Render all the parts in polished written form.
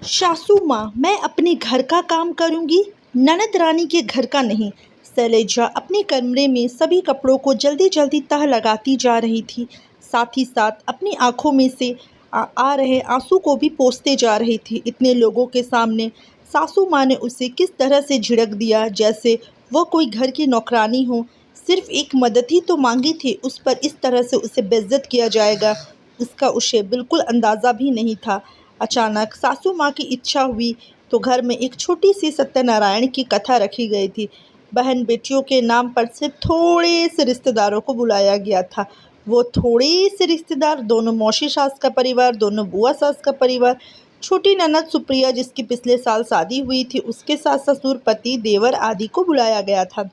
सासू माँ, मैं अपने घर का काम करूँगी, ननद रानी के घर का नहीं। शैलेजा अपने कमरे में सभी कपड़ों को जल्दी जल्दी तह लगाती जा रही थी। साथ ही साथ अपनी आंखों में से आ रहे आंसू को भी पोंछते जा रही थी। इतने लोगों के सामने सासू माँ ने उसे किस तरह से झिड़क दिया, जैसे वह कोई घर की नौकरानी हो। सिर्फ एक मदद ही तो मांगी थी, उस पर इस तरह से उसे बेइज्जत किया जाएगा, इसका उसे बिल्कुल अंदाज़ा भी नहीं था। अचानक सासू माँ की इच्छा हुई तो घर में एक छोटी सी सत्यनारायण की कथा रखी गई थी। बहन बेटियों के नाम पर सिर्फ थोड़े से रिश्तेदारों को बुलाया गया था। वो थोड़े से रिश्तेदार, दोनों मौसी सास का परिवार, दोनों बुआ सास का परिवार, छोटी ननद सुप्रिया जिसकी पिछले साल शादी हुई थी, उसके सास ससुर, पति, देवर आदि को बुलाया गया था।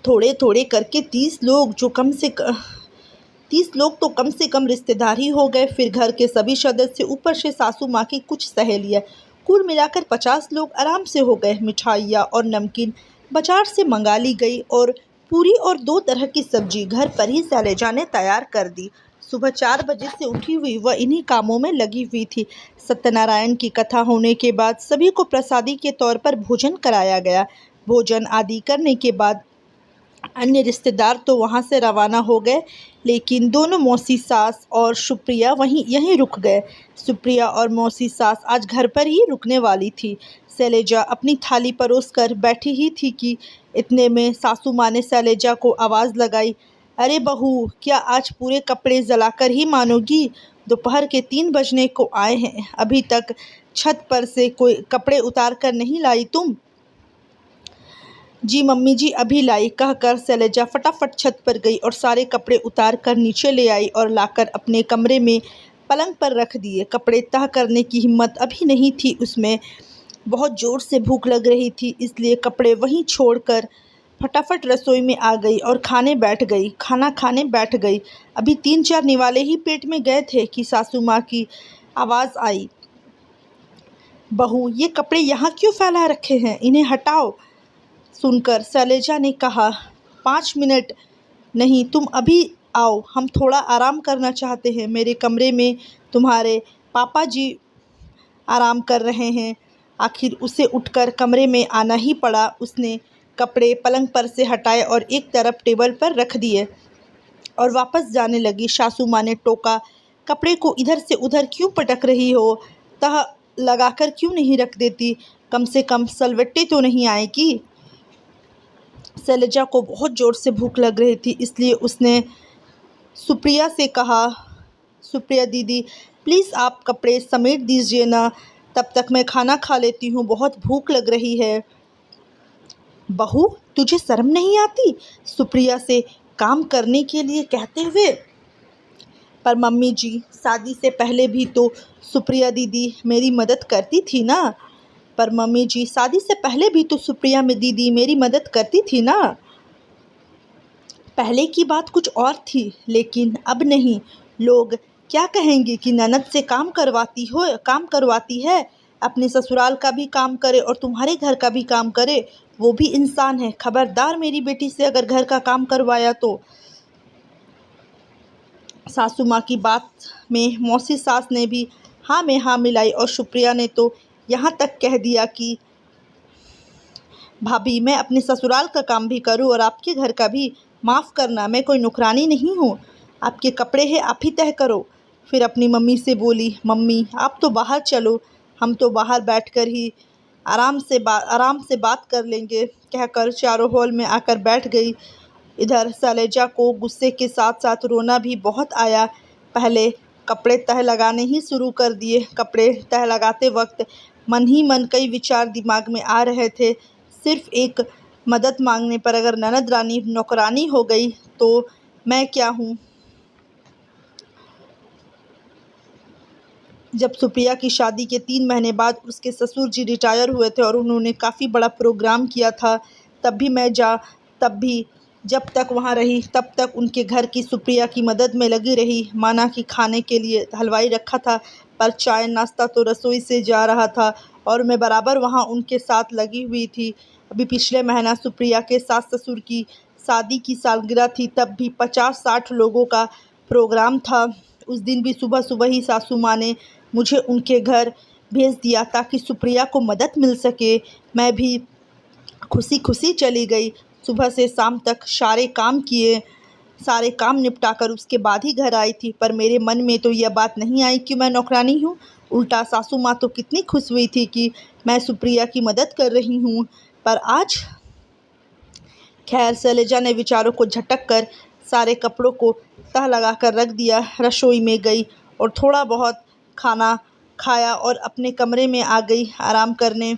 थोड़े थोड़े करके 30 लोग, जो कम से 30 लोग तो कम से कम रिश्तेदार ही हो गए। फिर घर के सभी सदस्य, ऊपर से सासू माँ की कुछ सहेलियाँ, कुल मिलाकर 50 लोग आराम से हो गए। मिठाइयाँ और नमकीन बाजार से मंगा ली गई और पूरी और 2 तरह की सब्जी घर पर ही शैलेजा ने तैयार कर दी। सुबह 4 बजे से उठी हुई वह इन्हीं कामों में लगी हुई थी। सत्यनारायण की कथा होने के बाद सभी को प्रसादी के तौर पर भोजन कराया गया। भोजन आदि करने के बाद अन्य रिश्तेदार तो वहाँ से रवाना हो गए, लेकिन दोनों मौसी सास और सुप्रिया यहीं रुक गए। सुप्रिया और मौसी सास आज घर पर ही रुकने वाली थी। शैलेजा अपनी थाली परोस कर बैठी ही थी कि इतने में सासू माँ ने शैलेजा को आवाज़ लगाई, अरे बहू, क्या आज पूरे कपड़े जलाकर ही मानोगी? दोपहर के 3 बजने को आए हैं, अभी तक छत पर से कोई कपड़े उतार कर नहीं लाई तुम? जी मम्मी जी, अभी लाई, कहकर शैलेजा फटाफट छत पर गई और सारे कपड़े उतार कर नीचे ले आई और लाकर अपने कमरे में पलंग पर रख दिए। कपड़े तह करने की हिम्मत अभी नहीं थी उसमें। बहुत ज़ोर से भूख लग रही थी, इसलिए कपड़े वहीं छोड़कर फटाफट रसोई में आ गई और खाना खाने बैठ गई। अभी 3-4 निवाले ही पेट में गए थे कि सासू माँ की आवाज़ आई, बहू, ये कपड़े यहाँ क्यों फैला रखे हैं, इन्हें हटाओ। सुनकर शैलेजा ने कहा, 5 मिनट नहीं, तुम अभी आओ, हम थोड़ा आराम करना चाहते हैं। मेरे कमरे में तुम्हारे पापा जी आराम कर रहे हैं। आखिर उसे उठकर कमरे में आना ही पड़ा। उसने कपड़े पलंग पर से हटाए और एक तरफ टेबल पर रख दिए और वापस जाने लगी। सासू माँ ने टोका, कपड़े को इधर से उधर क्यों पटक रही हो? तह लगाकर क्यों नहीं रख देती? कम से कम सलवट्टे तो नहीं आएगी? शैलेजा को बहुत ज़ोर से भूख लग रही थी, इसलिए उसने सुप्रिया से कहा, सुप्रिया दीदी, प्लीज़ आप कपड़े समेट दीजिए ना, तब तक मैं खाना खा लेती हूँ, बहुत भूख लग रही है। बहू, तुझे शर्म नहीं आती सुप्रिया से काम करने के लिए कहते हुए? पर मम्मी जी, शादी से पहले भी तो सुप्रिया दीदी मेरी मदद करती थी ना। पर मम्मी जी, शादी से पहले भी तो सुप्रिया में दीदी मेरी मदद करती थी ना। पहले की बात कुछ और थी, लेकिन अब नहीं। लोग क्या कहेंगे कि ननद से काम करवाती है, अपने ससुराल का भी काम करे और तुम्हारे घर का भी काम करे। वो भी इंसान है, खबरदार मेरी बेटी से अगर घर का काम करवाया तो। सासू माँ की बात में मौसी सास ने भी हाँ में हाँ मिलाई और सुप्रिया ने तो यहाँ तक कह दिया कि भाभी, मैं अपने ससुराल का काम भी करूँ और आपके घर का भी। माफ़ करना, मैं कोई नौकरानी नहीं हूँ। आपके कपड़े हैं, आप ही तह करो। फिर अपनी मम्मी से बोली, मम्मी आप तो बाहर चलो, हम तो बाहर बैठकर ही आराम से बात कर लेंगे, कहकर चारों हॉल में आकर बैठ गई। इधर शैलेजा को गुस्से के साथ साथ रोना भी बहुत आया। पहले कपड़े तह लगाने ही शुरू कर दिए। कपड़े तह लगाते वक्त मन ही मन कई विचार दिमाग में आ रहे थे। सिर्फ एक मदद मांगने पर अगर ननद रानी नौकरानी हो गई तो मैं क्या हूँ? जब सुप्रिया की शादी के 3 महीने बाद उसके ससुर जी रिटायर हुए थे और उन्होंने काफ़ी बड़ा प्रोग्राम किया था, तब भी जब तक वहाँ रही तब तक उनके घर की सुप्रिया की मदद में लगी रही। माना कि खाने के लिए हलवाई रखा था, पर चाय नाश्ता तो रसोई से जा रहा था और मैं बराबर वहाँ उनके साथ लगी हुई थी। अभी पिछले महीना सुप्रिया के सास ससुर की शादी की सालगिरह थी, तब भी 50-60 लोगों का प्रोग्राम था। उस दिन भी सुबह सुबह ही सासू माँ ने मुझे उनके घर भेज दिया ताकि सुप्रिया को मदद मिल सके। मैं भी खुशी खुशी चली गई। सुबह से शाम तक सारे काम किए, सारे काम निपटाकर उसके बाद ही घर आई थी। पर मेरे मन में तो यह बात नहीं आई कि मैं नौकरानी हूँ। उल्टा सासू माँ तो कितनी खुश हुई थी कि मैं सुप्रिया की मदद कर रही हूँ। पर आज खैर, शैलजा ने विचारों को झटक कर सारे कपड़ों को तह लगा कर रख दिया। रसोई में गई और थोड़ा बहुत खाना खाया और अपने कमरे में आ गई आराम करने।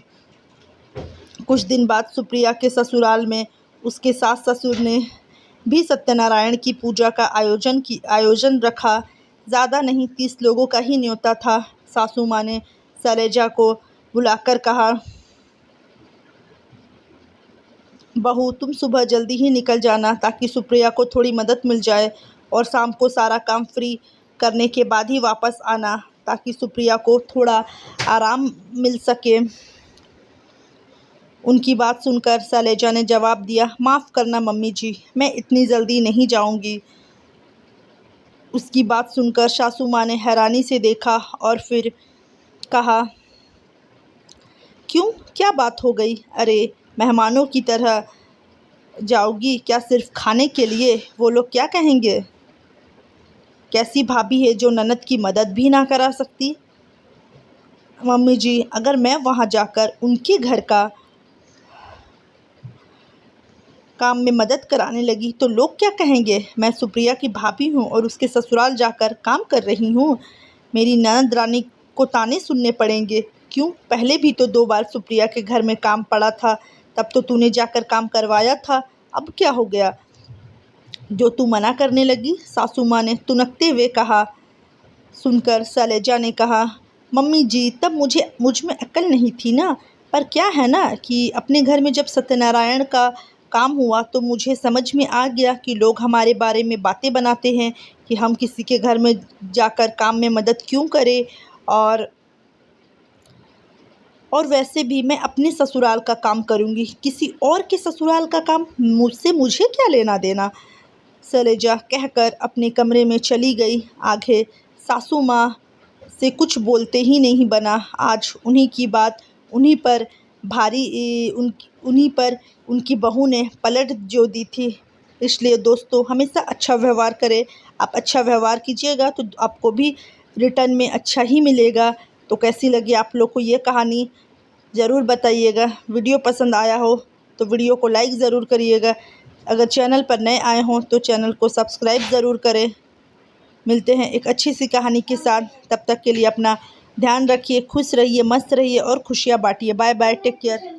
कुछ दिन बाद सुप्रिया के ससुराल में उसके सास ससुर ने भी सत्यनारायण की पूजा का आयोजन रखा। ज़्यादा नहीं, 30 लोगों का ही न्योता था। सासू माँ ने शैलजा को बुलाकर कहा, बहू तुम सुबह जल्दी ही निकल जाना ताकि सुप्रिया को थोड़ी मदद मिल जाए, और शाम को सारा काम फ्री करने के बाद ही वापस आना ताकि सुप्रिया को थोड़ा आराम मिल सके। उनकी बात सुनकर शैलजा ने जवाब दिया, माफ़ करना मम्मी जी, मैं इतनी जल्दी नहीं जाऊंगी। उसकी बात सुनकर सासू माँ ने हैरानी से देखा और फिर कहा, क्यों, क्या बात हो गई? अरे, मेहमानों की तरह जाओगी क्या सिर्फ खाने के लिए? वो लोग क्या कहेंगे? कैसी भाभी है जो ननद की मदद भी ना करा सकती? मम्मी जी, अगर मैं वहाँ जाकर उनके घर का काम में मदद कराने लगी तो लोग क्या कहेंगे? मैं सुप्रिया की भाभी हूँ और उसके ससुराल जाकर काम कर रही हूँ। मेरी ननद रानी को ताने सुनने पड़ेंगे। क्यों, पहले भी तो 2 बार सुप्रिया के घर में काम पड़ा था, तब तो तूने जाकर काम करवाया था। अब क्या हो गया जो तू मना करने लगी? सासू माँ ने तुनकते हुए कहा। सुनकर शैलजा ने कहा, मम्मी जी, तब मुझ में अक्ल नहीं थी ना। पर क्या है ना कि अपने घर में जब सत्यनारायण का काम हुआ तो मुझे समझ में आ गया कि लोग हमारे बारे में बातें बनाते हैं कि हम किसी के घर में जाकर काम में मदद क्यों करें। और वैसे भी मैं अपने ससुराल का काम करूंगी, किसी और के ससुराल का काम मुझे क्या लेना देना। शैलजा कहकर अपने कमरे में चली गई। आगे सासू माँ से कुछ बोलते ही नहीं बना। आज उन्हीं की बात उन्हीं पर उनकी बहू ने पलट जो दी थी। इसलिए दोस्तों, हमेशा अच्छा व्यवहार करें। आप अच्छा व्यवहार कीजिएगा तो आपको भी रिटर्न में अच्छा ही मिलेगा। तो कैसी लगी आप लोग को ये कहानी, ज़रूर बताइएगा। वीडियो पसंद आया हो तो वीडियो को लाइक ज़रूर करिएगा। अगर चैनल पर नए आए हों तो चैनल को सब्सक्राइब ज़रूर करें। मिलते हैं एक अच्छी सी कहानी के साथ। तब तक के लिए अपना ध्यान रखिए, खुश रहिए, मस्त रहिए और खुशियाँ बांटिए। Bye bye, take care.